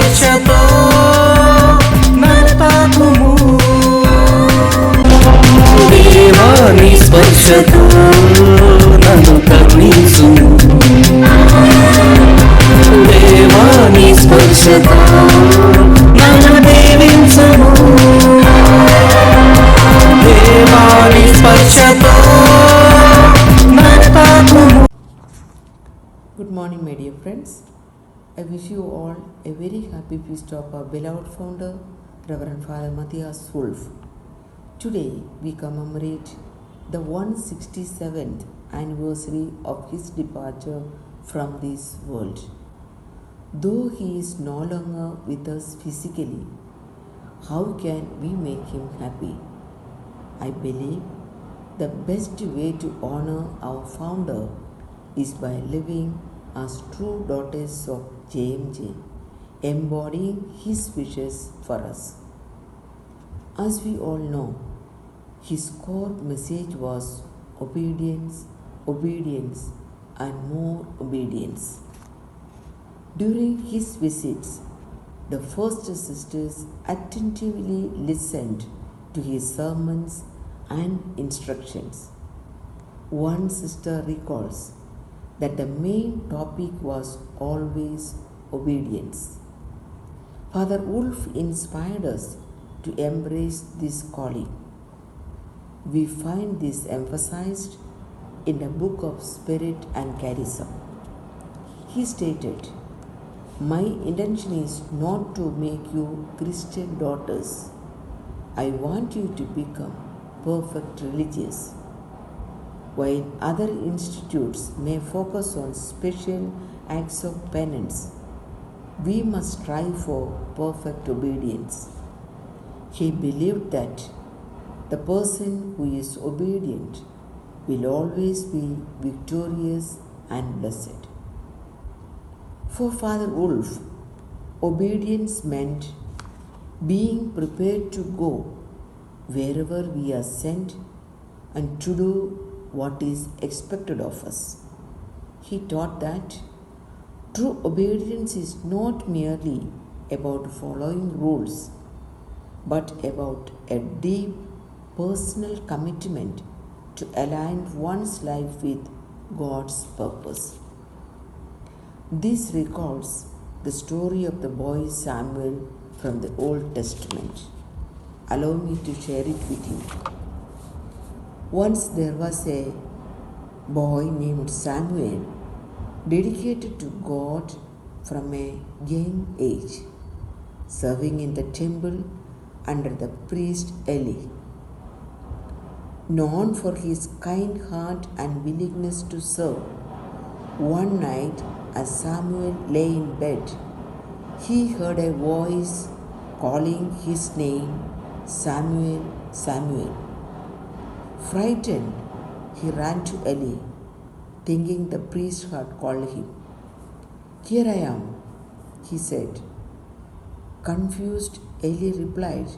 స్పర్శతో నన్ను తాకుము. దేవా నీ స్పర్శతో నన్ను కరుణించుము. దేవా నీ స్పర్శతో నన్ను దీవించుము. దేవా నీ స్పర్శతో నన్ను తాకుము. Good morning, my dear friends. I wish you all a very happy feast of our beloved founder, Reverend Father Matthias Wolf. Today we commemorate the 167th anniversary of his departure from this world. Though he is no longer with us physically, how can we make him happy? I believe the best way to honor our founder is by living as true daughters of JMJ, embodying his wishes for us. As we all know, his core message was obedience, obedience, and more obedience. During his visits, the first sisters attentively listened to his sermons and instructions. One sister recalls that the main topic was always obedience. Father Wolf inspired us to embrace this calling. We find this emphasized in the Book of Spirit and Charism. He stated, "My intention is not to make you Christian daughters. I want you to become perfect religious." While other institutes may focus on special acts of penance, we must strive for perfect obedience. He believed that the person who is obedient will always be victorious and blessed. For Father Wolf, obedience meant being prepared to go wherever we are sent and to do what is expected of us. He taught that true obedience is not merely about following rules, but about a deep personal commitment to align one's life with God's purpose. This recalls the story of the boy Samuel from the Old Testament. Allow me to share it with you. Once there was a boy named Samuel, dedicated to God from a young age, serving in the temple under the priest Eli. Known for his kind heart and willingness to serve, one night as Samuel lay in bed, he heard a voice calling his name, "Samuel, Samuel." Frightened, he ran to Eli, thinking the priest had called him. "Here I am," he said. Confused, Eli replied,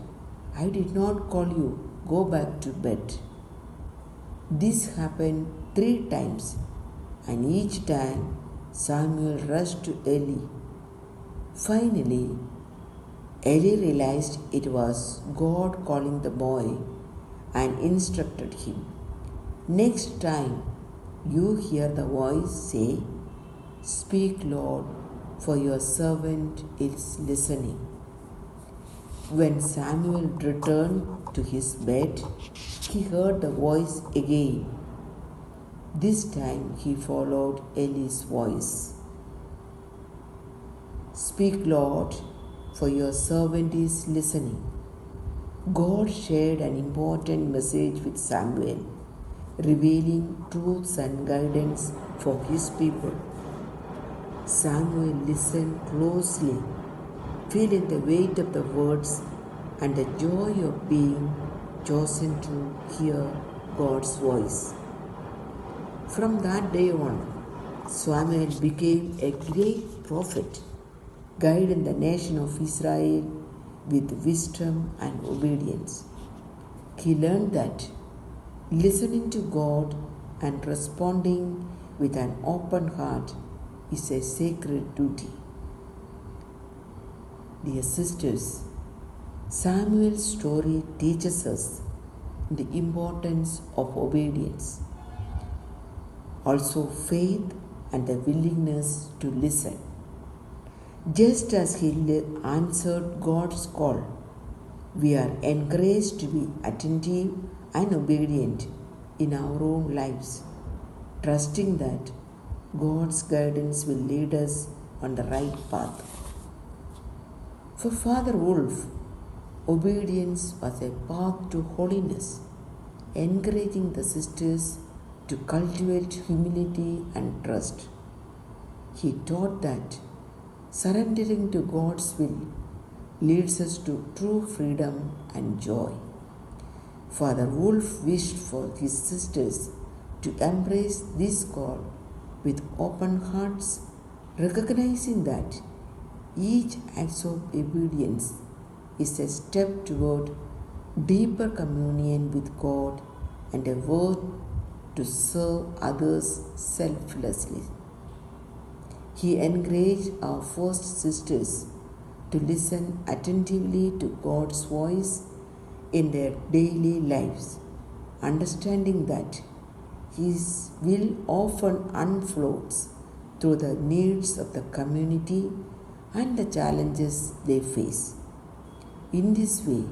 "I did not call you. Go back to bed." This happened 3 times, and each time Samuel rushed to Eli. Finally, Eli realized it was God calling the boy and instructed him, "Next time you hear the voice, say, 'Speak, Lord, for your servant is listening.'" When Samuel returned to his bed, he heard the voice again. This time he followed Eli's voice. "Speak, Lord, for your servant is listening." God shared an important message with Samuel, revealing truths and guidance for his people. Samuel listened closely, feeling the weight of the words and the joy of being chosen to hear God's voice. From that day on, Samuel became a great prophet, guiding the nation of Israel with wisdom and obedience. He learned that listening to God and responding with an open heart is a sacred duty. Dear sisters, Samuel's story teaches us the importance of obedience, also faith and the willingness to listen. Just as he answered God's call, we are encouraged to be attentive and obedient in our own lives, trusting that God's guidance will lead us on the right path. For Father Wolf, obedience was a path to holiness, encouraging the sisters to cultivate humility and trust. He taught that surrendering to God's will leads us to true freedom and joy. Father Wolf wished for his sisters to embrace this call with open hearts, recognizing that each act of obedience is a step toward deeper communion with God and a word to serve others selflessly. He encouraged our first sisters to listen attentively to God's voice in their daily lives, understanding that His will often unfolds through the needs of the community and the challenges they face. In this way,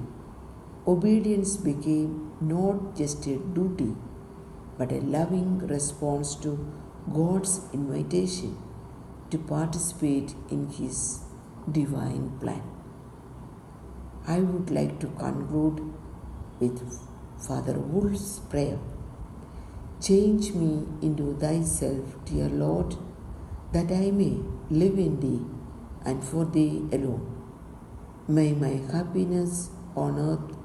obedience became not just a duty, but a loving response to God's invitation to participate in His divine plan. I would like to conclude with Father Wolf's prayer. Change me into thyself, dear Lord, that I may live in thee and for thee alone. May my happiness on earth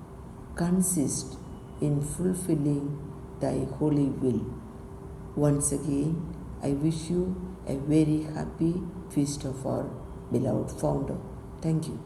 consist in fulfilling thy holy will. Once again, I wish you a very happy feast of our beloved founder. Thank you.